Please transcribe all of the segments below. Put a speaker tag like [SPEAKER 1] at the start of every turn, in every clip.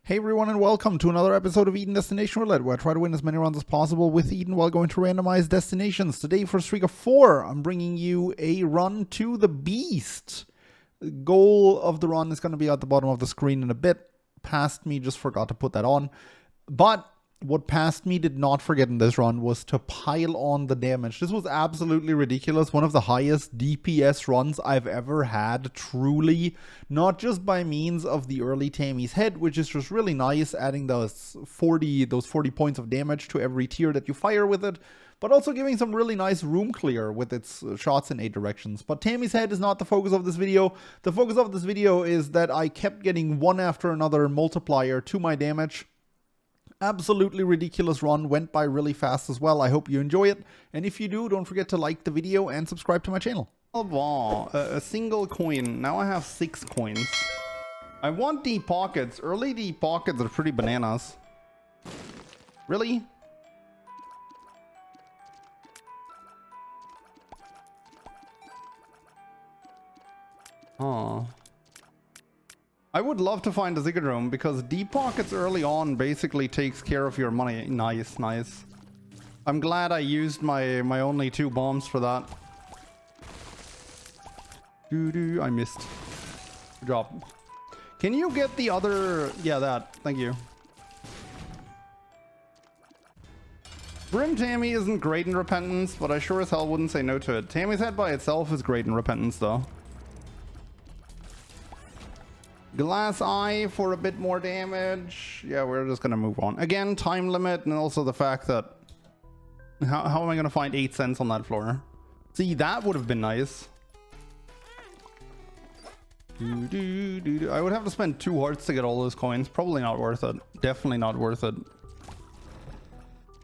[SPEAKER 1] Hey everyone and welcome to another episode of Eden Destination Roulette, where I try to win as many runs as possible with Eden while going to randomized destinations. Today for a streak of 4, I'm bringing you a run to the Beast. The goal of the run is going to be at the bottom of the screen in a bit. Past me just forgot to put that on. But what Past me did not forget in this run was to pile on the damage. This was absolutely ridiculous. One of the highest DPS runs I've ever had, truly. Not just by means of the early Tammy's Head, which is just really nice, adding those 40 points of damage to every tier that you fire with it, but also giving some really nice room clear with its shots in 8 directions. But Tammy's Head is not the focus of this video. The focus of this video is that I kept getting one after another multiplier to my damage. Absolutely ridiculous run, went by really fast as well. I hope you enjoy it, and if you do, don't forget to like the video and subscribe to my channel. Oh, a single coin. Now I have 6 coins. I want deep pockets. Early deep pockets are pretty bananas. Really? Oh. I would love to find a Ziggurat because deep pockets early on basically takes care of your money. Nice, nice. I'm glad I used my only 2 bombs for that. I missed. Good job. Can you get the other... Yeah, that. Thank you. Brim Tammy isn't great in Repentance, but I sure as hell wouldn't say no to it. Tammy's Head by itself is great in Repentance, though. Glass Eye for a bit more damage. Yeah, we're just gonna move on. Again, time limit, and also the fact that... How am I gonna find 8 cents on that floor? See, that would have been nice. I would have to spend 2 hearts to get all those coins. Probably not worth it. Definitely not worth it.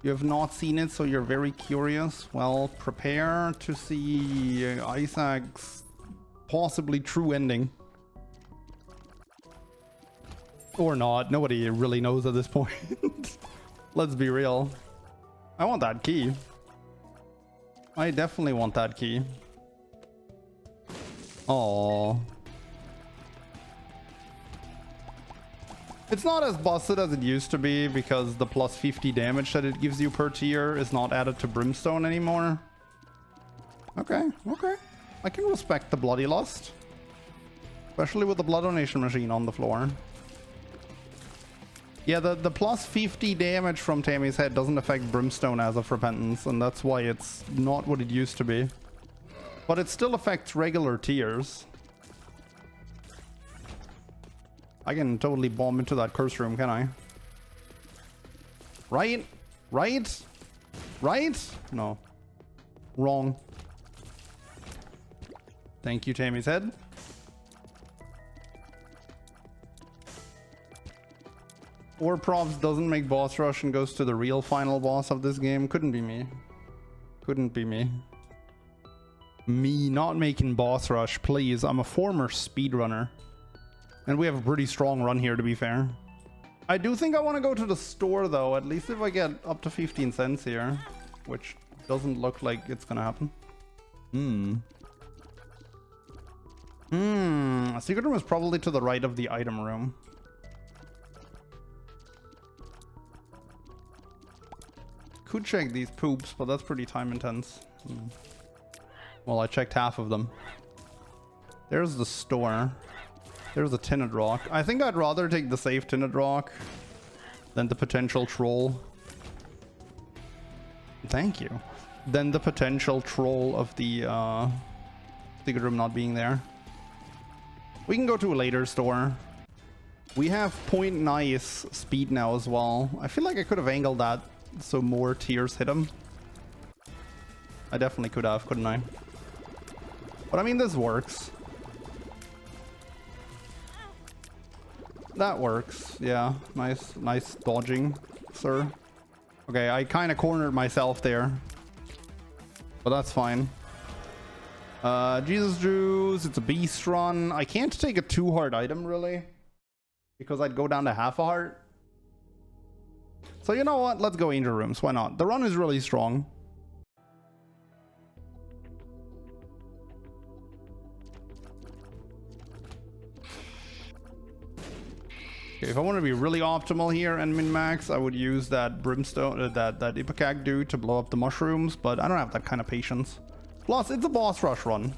[SPEAKER 1] You have not seen it, so you're very curious. Well, prepare to see Isaac's possibly true ending. Or not. Nobody really knows at this point. Let's be real. I want that key. I definitely want that key. Aww. It's not as busted as it used to be because the plus 50 damage that it gives you per tier is not added to Brimstone anymore. Okay, okay. I can respect the Bloody Lust. Especially with the Blood Donation machine on the floor. Yeah, the plus 50 damage from Tammy's Head doesn't affect Brimstone as of Repentance, and that's why it's not what it used to be. But it still affects regular tiers. I can totally bomb into that curse room, can I? Right? Right? Right? No. Wrong. Thank you, Tammy's Head. Or Probs doesn't make boss rush and goes to the real final boss of this game. Couldn't be me. Couldn't be me. Me not making boss rush, please. I'm a former speedrunner. And we have a pretty strong run here, to be fair. I do think I want to go to the store, though. At least if I get up to 15 cents here. Which doesn't look like it's gonna happen. A secret room is probably to the right of the item room. Could check these poops, but that's pretty time intense. Well, I checked half of them. There's the store. There's a tinted rock. I think I'd rather take the safe tinted rock than the potential troll. Thank you. Than the potential troll of the secret room not being there. We can go to a later store. We have point nice speed now as well. I feel like I could have angled that so more tiers hit him. I definitely could have, couldn't I? But I mean, this works. That works. Yeah, nice dodging, sir. Okay, I kind of cornered myself there. But that's fine. Jesus Juice, it's a beast run. I can't take a 2-heart item, really. Because I'd go down to half a heart. So you know what? Let's go Angel Rooms. Why not? The run is really strong. Okay, if I want to be really optimal here and min-max, I would use that brimstone, that ipecac dude to blow up the mushrooms, but I don't have that kind of patience. Plus, it's a boss rush run.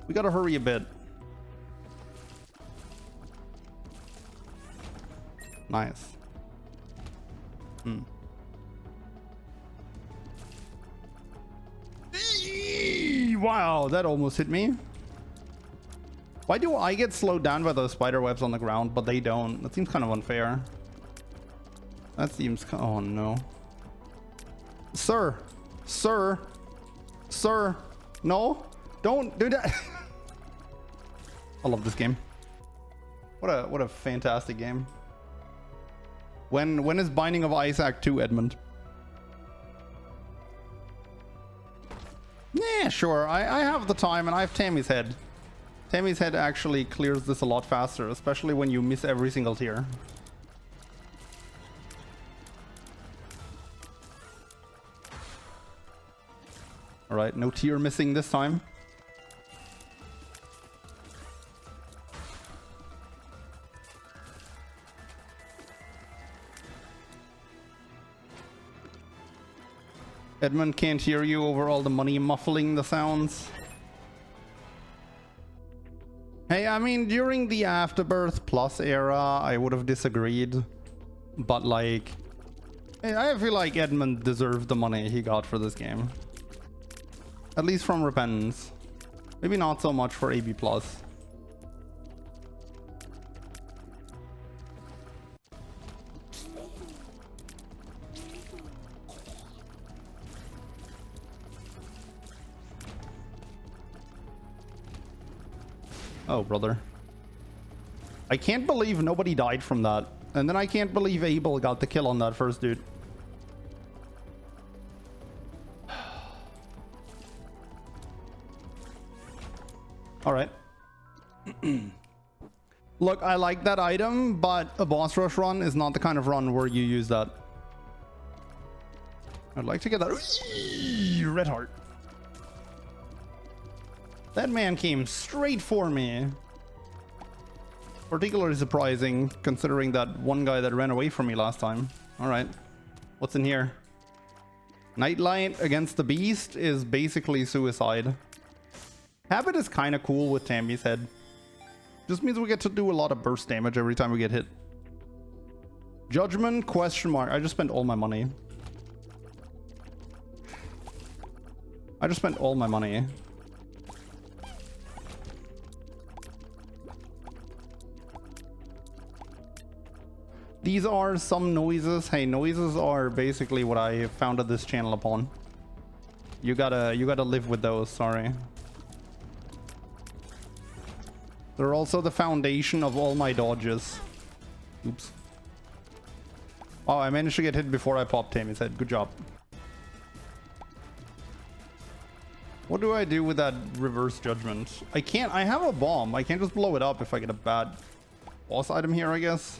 [SPEAKER 1] We gotta hurry a bit. Nice. Wow, that almost hit me. Why do I get slowed down by those spider webs on the ground, but they don't? That seems kind of unfair. That seems... Oh, no. Sir. Sir. Sir. No. Don't do that. I love this game. What a fantastic game. When is Binding of Isaac 2, Edmund? Yeah, sure. I have the time and I have Tammy's head. Tammy's head actually clears this a lot faster, especially when you miss every single tier. Alright, no tier missing this time. Edmund can't hear you over all the money muffling the sounds. Hey, I mean, during the Afterbirth Plus era, I would have disagreed. But, like, I feel like Edmund deserved the money he got for this game. At least from Repentance. Maybe not so much for AB Plus. Oh, brother. I can't believe nobody died from that. And then I can't believe Abel got the kill on that first dude. Alright. Look, I like that item, but a boss rush run is not the kind of run where you use that. I'd like to get that red heart. That man came straight for me. Particularly surprising, considering that one guy that ran away from me last time. Alright. What's in here? Nightlight against the beast is basically suicide. Habit is kind of cool with Tammy's head. Just means we get to do a lot of burst damage every time we get hit. Judgment, question mark. I just spent all my money. I just spent all my money. These are some noises. Hey, noises are basically what I founded this channel upon. You gotta live with those, sorry. They're also the foundation of all my dodges. Oops. Oh, I managed to get hit before I popped Tammy's head. Good job. What do I do with that reverse judgment? I have a bomb. I can't just blow it up if I get a bad boss item here, I guess.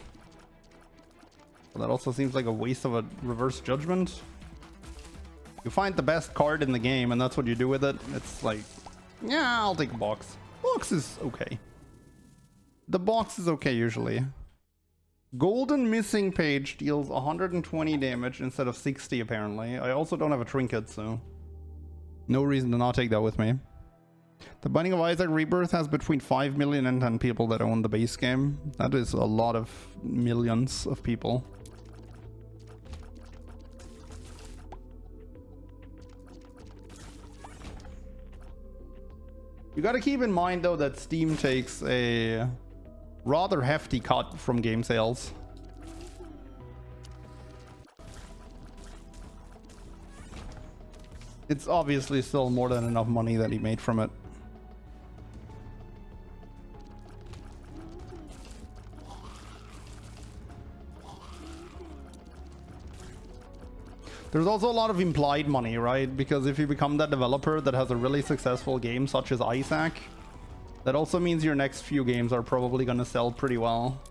[SPEAKER 1] Well, that also seems like a waste of a reverse judgment. You find the best card in the game and that's what you do with it. It's like, yeah, I'll take a box. Box is okay. The box is okay usually. Golden missing page deals 120 damage instead of 60 apparently. I also don't have a trinket, so no reason to not take that with me. The Binding of Isaac Rebirth has between 5 million and 10 people that own the base game. That is a lot of millions of people. You gotta keep in mind though that Steam takes a rather hefty cut from game sales. It's obviously still more than enough money that he made from it. There's also a lot of implied money, right? Because if you become that developer that has a really successful game such as Isaac, that also means your next few games are probably going to sell pretty well.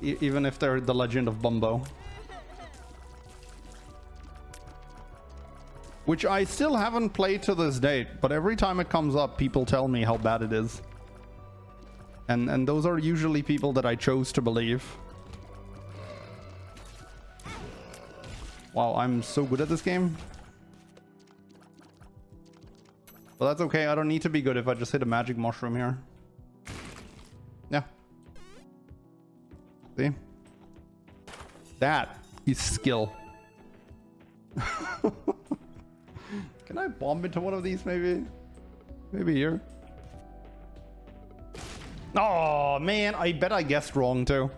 [SPEAKER 1] Even if they're the Legend of Bumbo. Which I still haven't played to this date, but every time it comes up, people tell me how bad it is. And those are usually people that I chose to believe. Wow, I'm so good at this game. But that's okay, I don't need to be good if I just hit a magic mushroom here. Yeah. See? That is skill. Can I bomb into one of these maybe? Maybe here. Oh man, I bet I guessed wrong too.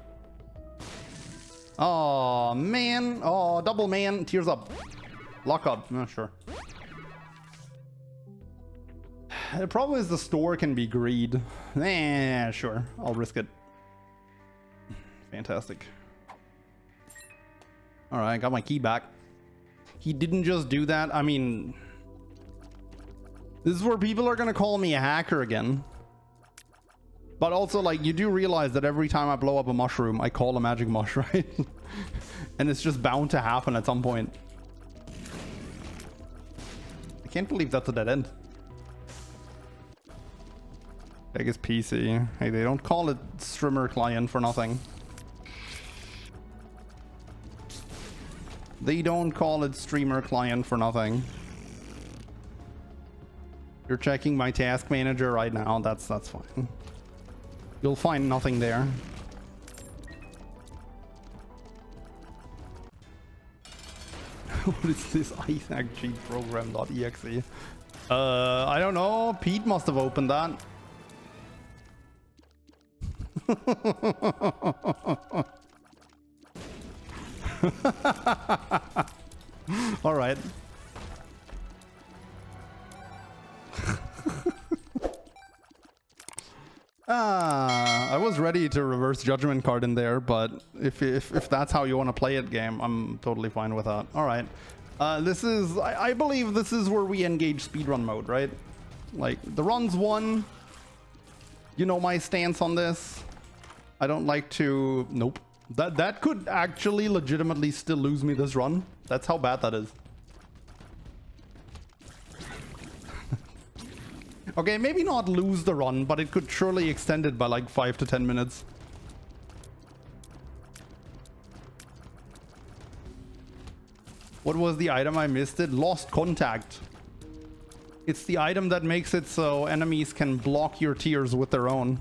[SPEAKER 1] Oh man, oh double man, tears up. Lock up, not sure. The problem is the store can be greed. Eh, sure, I'll risk it. Fantastic. Alright, got my key back. He didn't just do that, I mean... This is where people are gonna call me a hacker again. But also, like, you do realize that every time I blow up a mushroom, I call a magic mush, right? And it's just bound to happen at some point. I can't believe that's a dead end. I guess PC. Hey, they don't call it streamer client for nothing. They don't call it streamer client for nothing. You're checking my task manager right now. That's fine. You'll find nothing there. What is this ISAC program.exe? I don't know. Pete must have opened that. All right. I was ready to reverse judgment card in there, but if that's how you want to play it, game, I'm totally fine with that. All right. This is, I believe this is where we engage speedrun mode, right? Like, the run's won. You know my stance on this. I don't like to... Nope. That could actually legitimately still lose me this run. That's how bad that is. Okay, maybe not lose the run, but it could surely extend it by like 5 to 10 minutes. What was the item I missed? It lost contact. It's the item that makes it so enemies can block your tears with their own.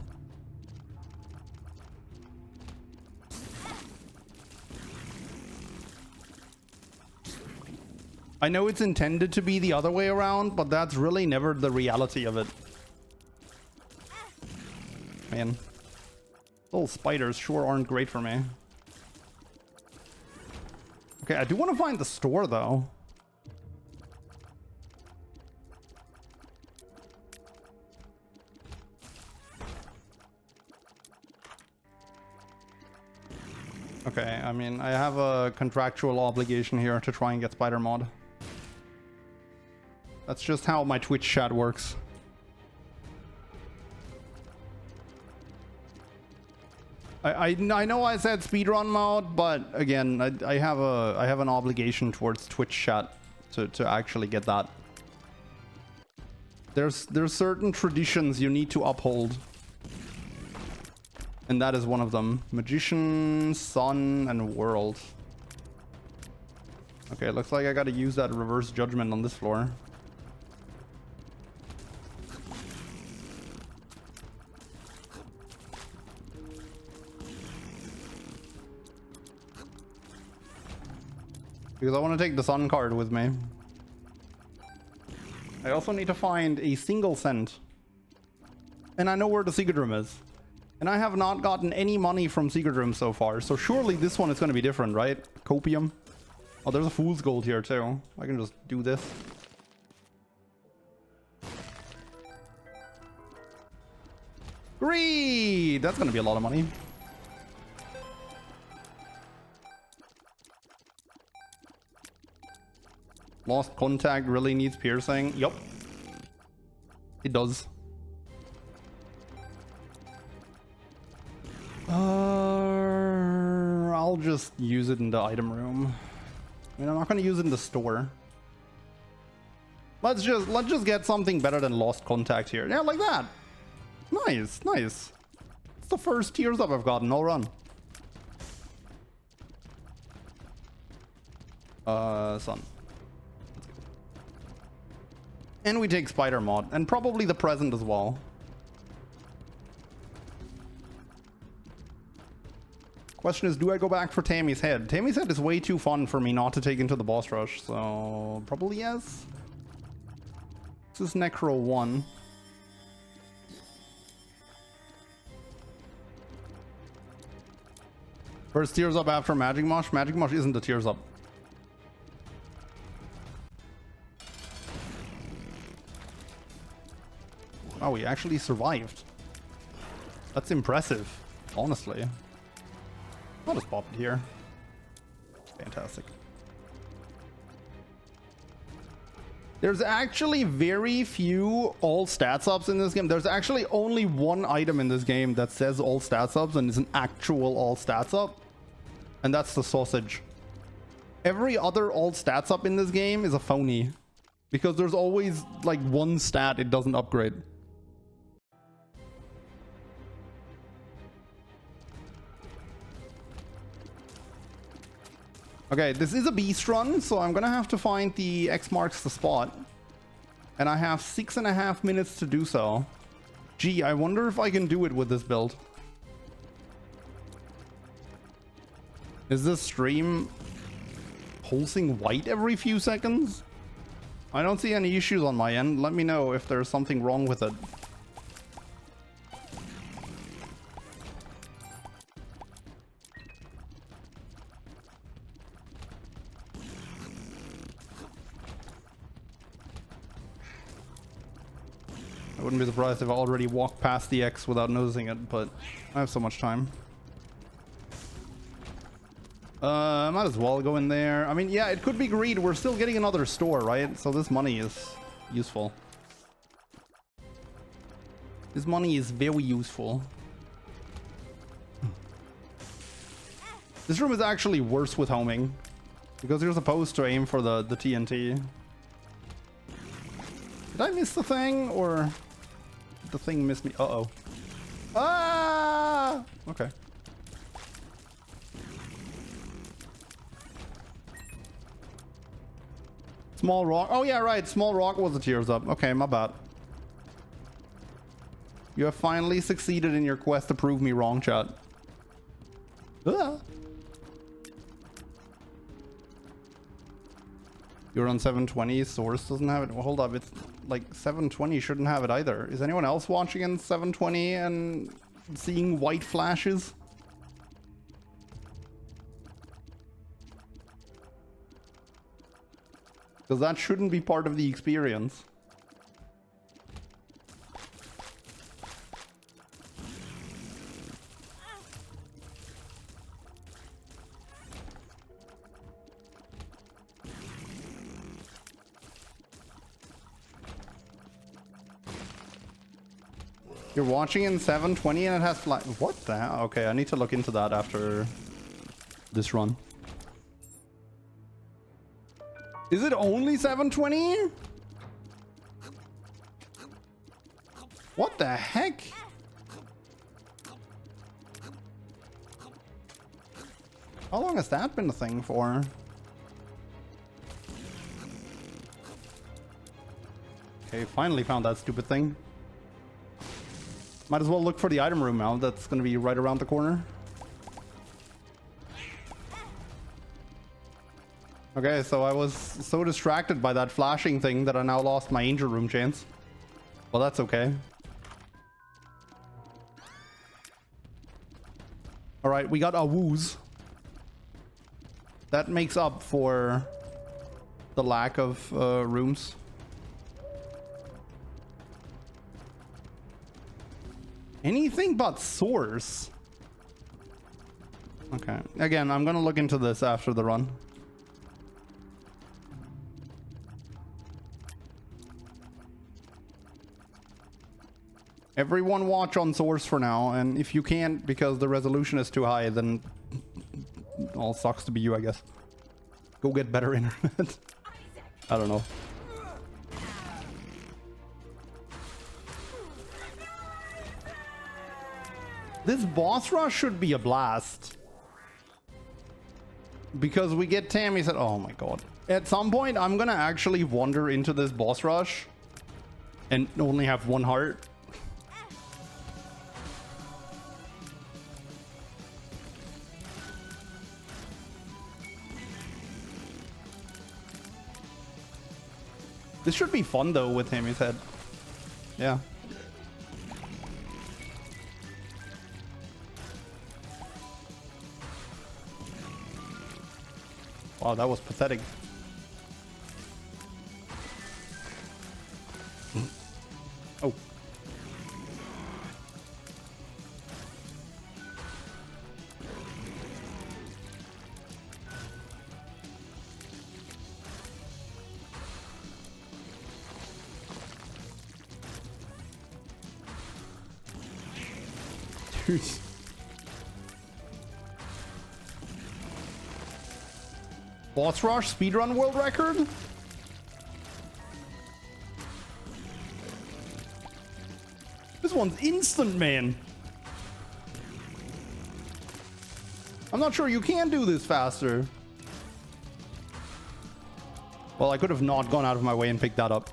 [SPEAKER 1] I know it's intended to be the other way around, but that's really never the reality of it. Man. Little spiders sure aren't great for me. Okay, I do want to find the store, though. Okay, I mean, I have a contractual obligation here to try and get spider mod. That's just how my Twitch chat works. I know I said speedrun mode, but again, I have an obligation towards Twitch chat to actually get that. There's certain traditions you need to uphold. And that is one of them. Magician, Sun, and World. Okay, looks like I gotta use that reverse judgment on this floor. Because I want to take the Sun card with me. I also need to find a single cent. And I know where the secret room is. And I have not gotten any money from secret room so far. So surely this one is going to be different, right? Copium. Oh, there's a fool's gold here too. I can just do this. Greed! That's going to be a lot of money. Lost contact really needs piercing. Yup. It does. I'll just use it in the item room. I mean, I'm not going to use it in the store. Let's just get something better than lost contact here. Yeah, like that. Nice, nice. That's the first tears up I've gotten all run. Sun. And we take spider mod, and probably the present as well. Question is, do I go back for Tammy's head? Tammy's head is way too fun for me not to take into the boss rush, so probably yes. This is Necro 1. First tears up after Magic Mosh. Magic Mosh isn't the tears up. Oh, we actually survived. That's impressive, honestly. I'll just pop it here. Fantastic. There's actually very few all stats ups in this game. There's actually only one item in this game that says all stats ups and is an actual all stats up. And that's the sausage. Every other all stats up in this game is a phony. Because there's always like one stat it doesn't upgrade. Okay, this is a beast run, so I'm gonna have to find the X marks the spot. And I have 6.5 minutes to do so. Gee, I wonder if I can do it with this build. Is this stream pulsing white every few seconds? I don't see any issues on my end. Let me know if there's something wrong with it. I wouldn't be surprised if I already walked past the X without noticing it, but I have so much time. Might as well go in there. I mean, yeah, it could be greed. We're still getting another store, right? So this money is useful. This money is very useful. This room is actually worse with homing, because you're supposed to aim for the TNT. Did I miss the thing, or did the thing miss me? Uh-oh. Ah! Okay. Small rock. Oh yeah, right. Small rock was the tears up. Okay, my bad. You have finally succeeded in your quest to prove me wrong, chat. Ah. You're on 720. Source doesn't have it. Well, hold up. It's like 720 shouldn't have it either. Is anyone else watching in 720 and seeing white flashes? Because that shouldn't be part of the experience. You're watching in 720 and it has flat. What the hell? Okay, I need to look into that after this run. Is it only 720? What the heck? How long has that been a thing for? Okay, finally found that stupid thing. Might as well look for the item room now. That's going to be right around the corner. Okay, so I was so distracted by that flashing thing that I now lost my angel room chance. Well, that's okay. Alright, we got a woos. That makes up for the lack of rooms. Anything but source. Okay, again, I'm gonna look into this after the run. Everyone watch on source for now, and if you can't because the resolution is too high, then all sucks to be you, I guess. Go get better internet. I don't know. This boss rush should be a blast. Because we get Tammy said, oh my god. At some point, I'm gonna actually wander into this boss rush and only have one heart. This should be fun though with him, he said. Yeah. Wow, that was pathetic. Oh. Dude. Boss rush speedrun world record? This one's instant, man. I'm not sure you can do this faster. Well, I could have not gone out of my way and picked that up.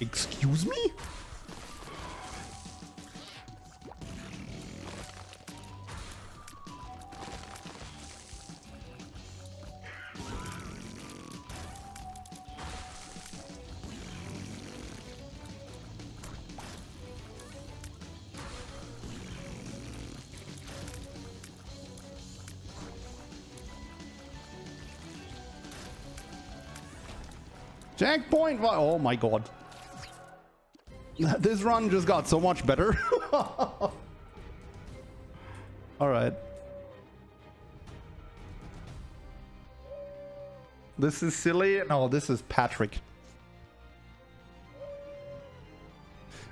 [SPEAKER 1] Excuse me? Checkpoint! Oh my god. This run just got so much better. Alright. This is silly. No, this is Patrick.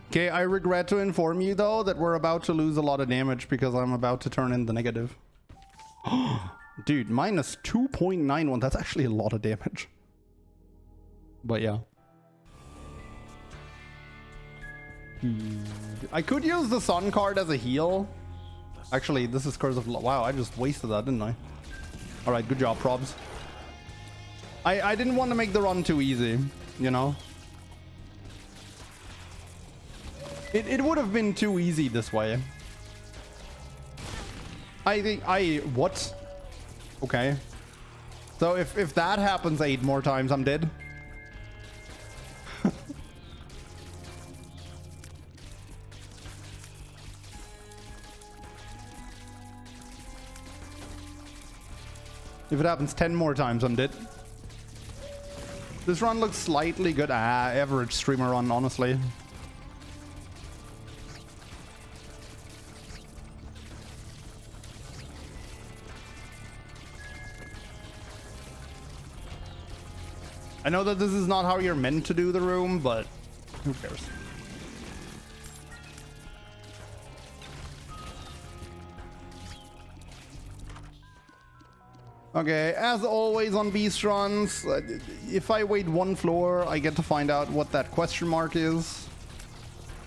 [SPEAKER 1] Okay, I regret to inform you though that we're about to lose a lot of damage because I'm about to turn in the negative. Dude, minus 2.91. That's actually a lot of damage. But yeah. I could use the sun card as a heal. Actually, this is Curse of wow, I just wasted that, didn't I? Alright, good job, probs. I didn't want to make the run too easy, you know? It would have been too easy this way. I think what? Okay. So if that happens 8 more times, I'm dead. If it happens 10 more times, I'm dead. This run looks slightly good. Average streamer run, honestly. I know that this is not how you're meant to do the room, but who cares? Okay, as always on beast runs, if I wait 1 floor, I get to find out what that question mark is.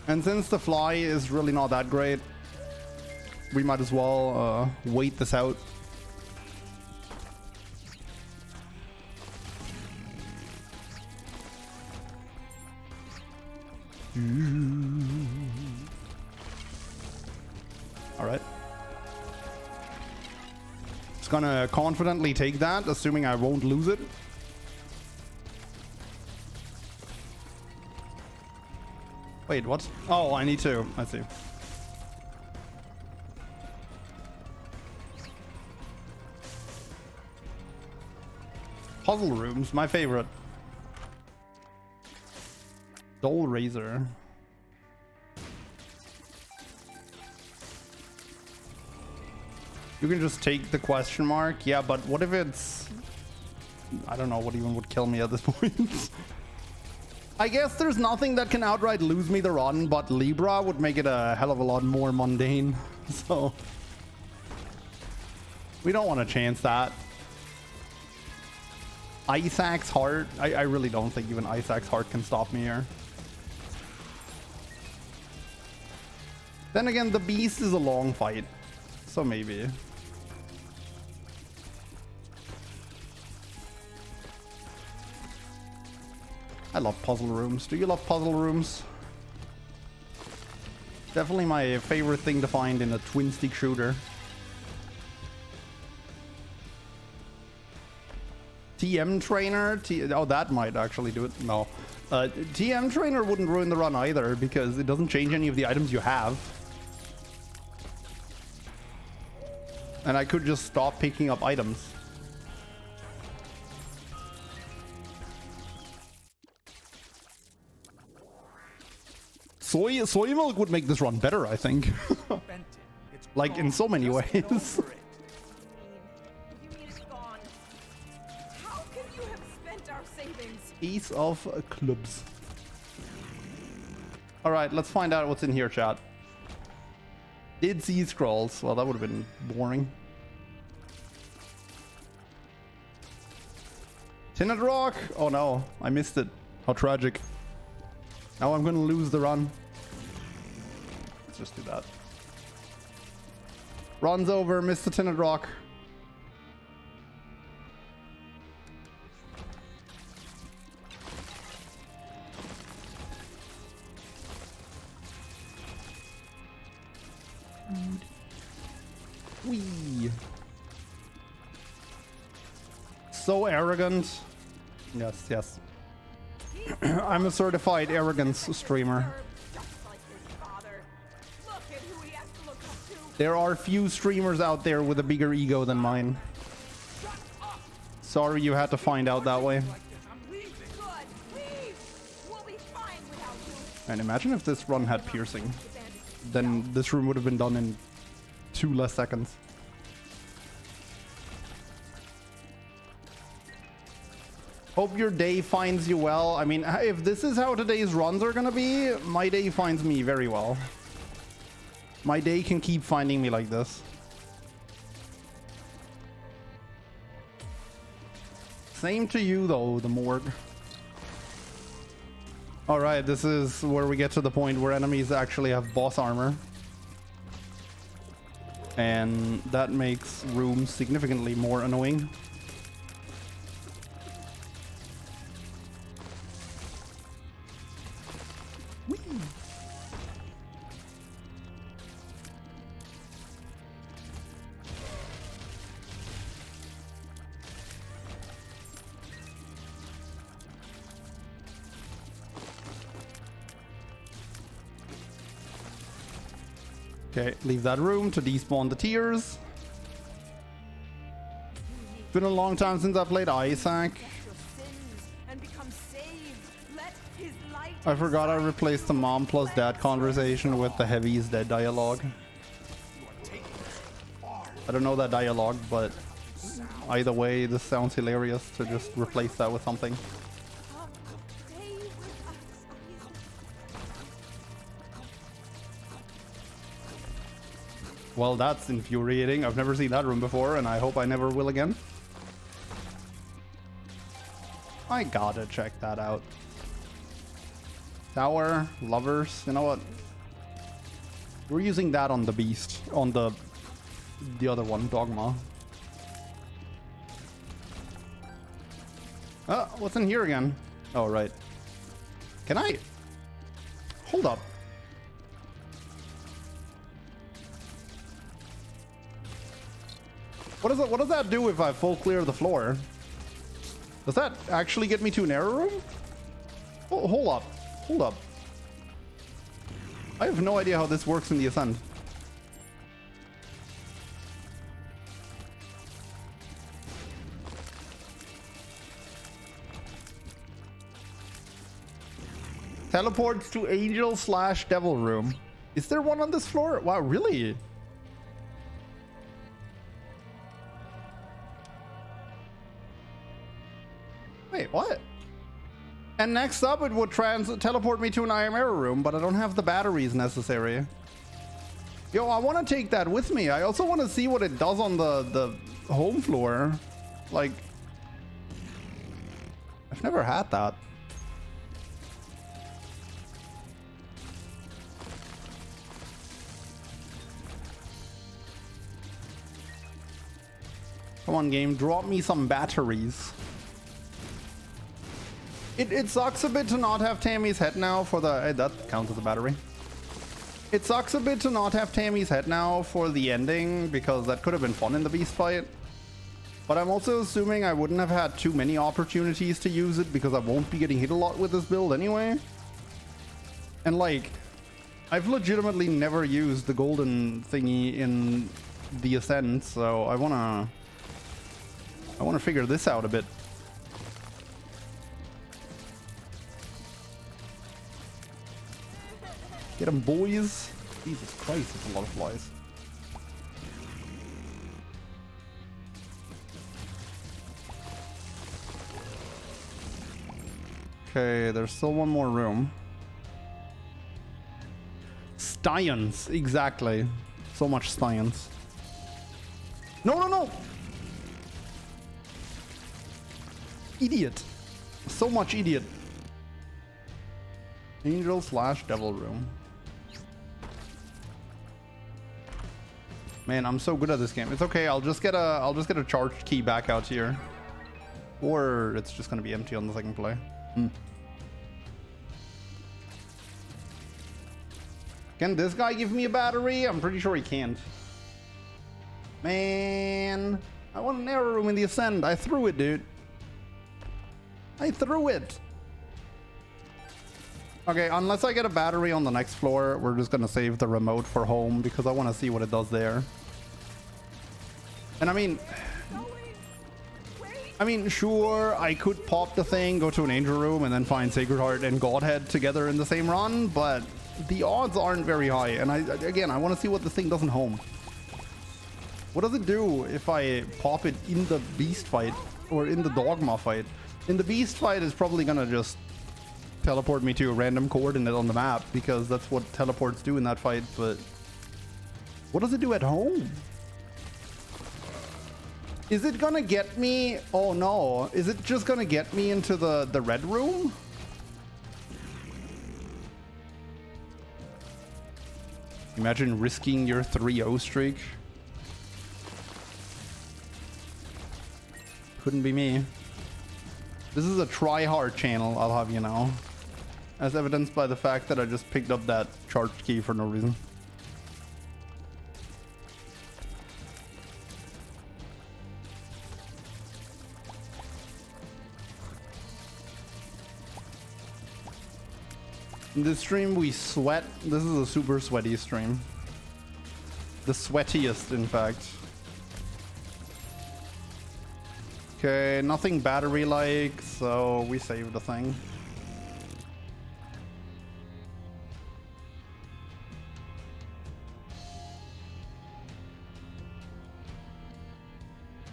[SPEAKER 1] And since the fly is really not that great, we might as well wait this out. Alright. Just gonna confidently take that, assuming I won't lose it. Wait, what? Oh, I need to. I see. Puzzle rooms, my favorite. Dole Razor. You can just take the question mark. Yeah, but what if it's... I don't know what even would kill me at this point. I guess there's nothing that can outright lose me the run, but Libra would make it a hell of a lot more mundane. So... we don't want to chance that. Isaac's heart. I really don't think even Isaac's heart can stop me here. Then again, the beast is a long fight, so maybe. I love puzzle rooms. Do you love puzzle rooms? Definitely my favorite thing to find in a twin stick shooter. TM trainer? Oh, that might actually do it. No. TM trainer wouldn't ruin the run either because it doesn't change any of the items you have. And I could just stop picking up items. Soy milk would make this run better, I think. Like in so many ways.
[SPEAKER 2] How can you have spent our savings?
[SPEAKER 1] Ace of clubs. Alright, let's find out what's in here, chat. Did see scrolls. Well, that would have been boring. Tinted rock! Oh no, I missed it. How tragic. Now I'm gonna lose the run. Let's just do that. Run's over, missed the tinted rock. Wee. So arrogant. Yes, yes. I'm a certified arrogance streamer. There are few streamers out there with a bigger ego than mine. Sorry you had to find out that way. And imagine if this run had piercing. Then this room would have been done in 2 less seconds. Hope your day finds you well. I mean, if this is how today's runs are gonna be, my day finds me very well. My day can keep finding me like this. Same to you though, the morgue. Alright, this is where we get to the point where enemies actually have boss armor. And that makes rooms significantly more annoying. Whee! Okay, leave that room to despawn the tears. It's been a long time since I played Isaac. I forgot I replaced the mom plus dad conversation with the heavy is dead dialogue. I don't know that dialogue, but either way, this sounds hilarious to just replace that with something. Well, that's infuriating. I've never seen that room before, and I hope I never will again. I gotta check that out. Tower, lovers, you know what? We're using that on the beast, on the other one, dogma. What's in here again? Oh, right. Can I? Hold up. What does that do if I full clear the floor? Does that actually get me to an error room? Oh, hold up. Hold up. I have no idea how this works in the ascent. Teleports to angel / devil room. Is there one on this floor? Wow, really? Wait, what? And next up, it would teleport me to an iron error room, but I don't have the batteries necessary. Yo, I want to take that with me. I also want to see what it does on the home floor. Like, I've never had that. Come on, game, drop me some batteries. It sucks a bit to not have Tammy's head now for the... Hey, that counts as a battery. It sucks a bit to not have Tammy's head now for the ending, because that could have been fun in the beast fight. But I'm also assuming I wouldn't have had too many opportunities to use it, because I won't be getting hit a lot with this build anyway. And like, I've legitimately never used the golden thingy in the ascent, so I wanna figure this out a bit. Get them, boys. Jesus Christ, that's a lot of flies. Okay, there's still one more room. Science, exactly. So much science. No, no, no! Idiot. So much idiot. Angel / devil room. Man, I'm so good at this game. It's okay. I'll just get a charged key back out here, or it's just gonna be empty on the second play. Can this guy give me a battery? I'm pretty sure he can't. Man, I want an arrow room in the ascent. I threw it, dude. I threw it. Okay, unless I get a battery on the next floor, we're just gonna save the remote for home, because I want to see what it does there. And I mean, sure, I could pop the thing, go to an angel room, and then find Sacred Heart and Godhead together in the same run, but the odds aren't very high. And I want to see what this thing does in home. What does it do if I pop it in the beast fight or in the dogma fight? In the beast fight, it's probably gonna just teleport me to a random coordinate on the map, because that's what teleports do in that fight. But what does it do at home? Is it gonna get me? Oh no, is it just gonna get me into the red room? Imagine risking your 3-0 streak. Couldn't be me. This is a try-hard channel, I'll have you know. As evidenced by the fact that I just picked up that charged key for no reason. In this stream we sweat. This is a super sweaty stream. The sweatiest, in fact. Okay, nothing battery-like, so we save the thing.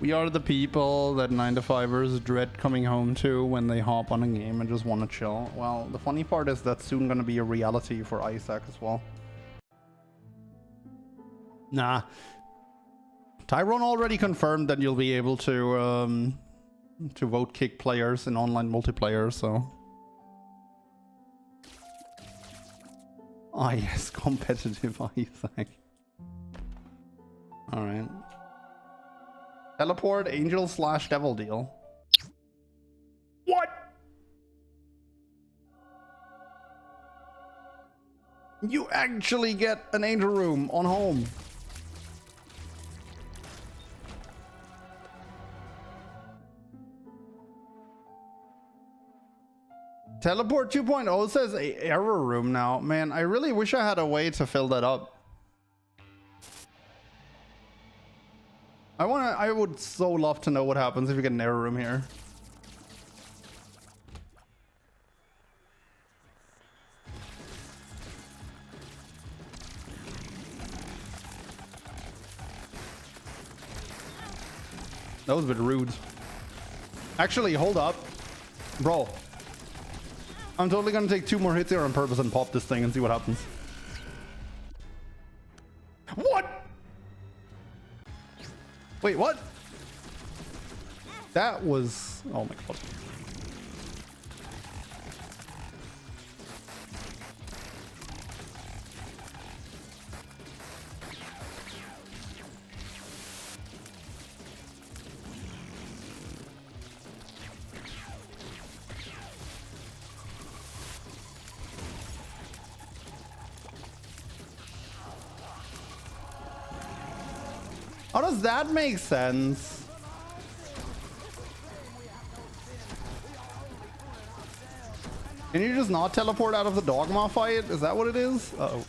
[SPEAKER 1] We are the people that 9-to-5ers dread coming home to when they hop on a game and just want to chill. Well, the funny part is that's soon going to be a reality for Isaac as well. Nah. Tyrone already confirmed that you'll be able to vote kick players in online multiplayer, so... Ah yes, competitive Isaac. Alright. Teleport angel / devil deal. What? You actually get an angel room on home. Teleport 2.0 says a error room now. Man, I really wish I had a way to fill that up. I would so love to know what happens if you get an error room here. That was a bit rude. Actually, hold up. Bro. I'm totally gonna take 2 more hits here on purpose and pop this thing and see what happens. What? Wait, what? That was... Oh my god. How does that make sense? Can you just not teleport out of the dogma fight? Is that what it is? Uh-oh.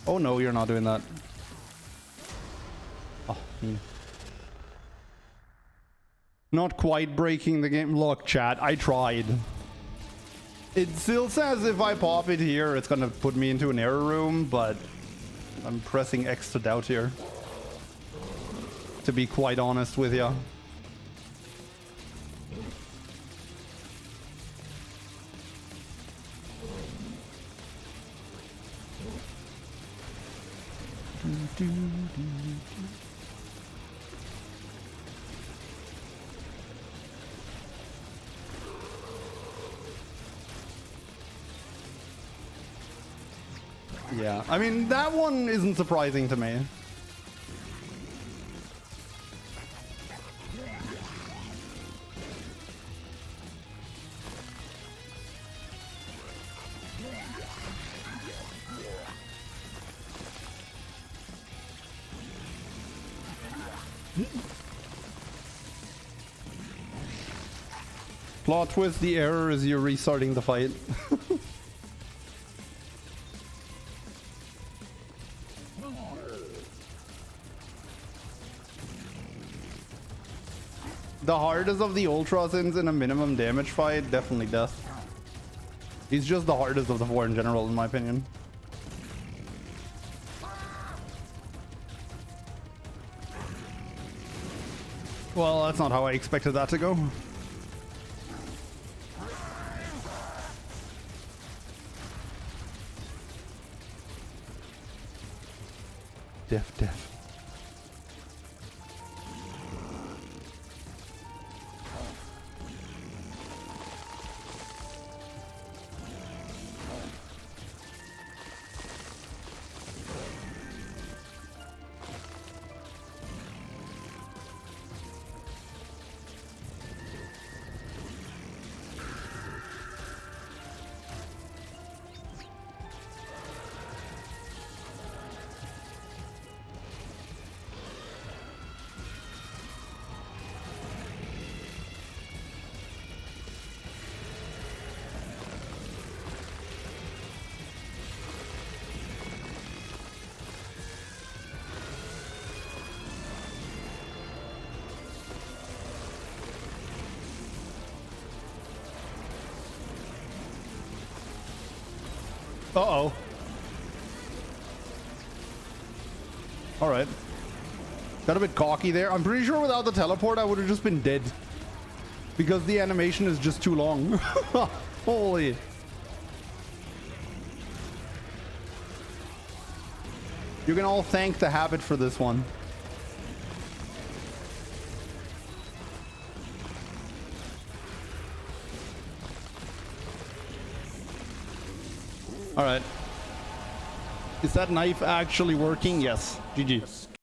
[SPEAKER 1] Oh no, you're not doing that. Oh, not quite breaking the game. Look, chat, I tried. It still says if I pop it here, it's gonna put me into an error room, but I'm pressing X to doubt here. To be quite honest with you. Yeah, I mean, that one isn't surprising to me. Plot twist, the error is you're restarting the fight. The hardest of the Ultrasins in a minimum damage fight, definitely Death. He's just the hardest of the four in general, in my opinion. Well, that's not how I expected that to go. Death. Uh-oh. Alright. Got a bit cocky there. I'm pretty sure without the teleport I would have just been dead. Because the animation is just too long. Holy. You can all thank the habit for this one. All right. Is that knife actually working? Yes. GG.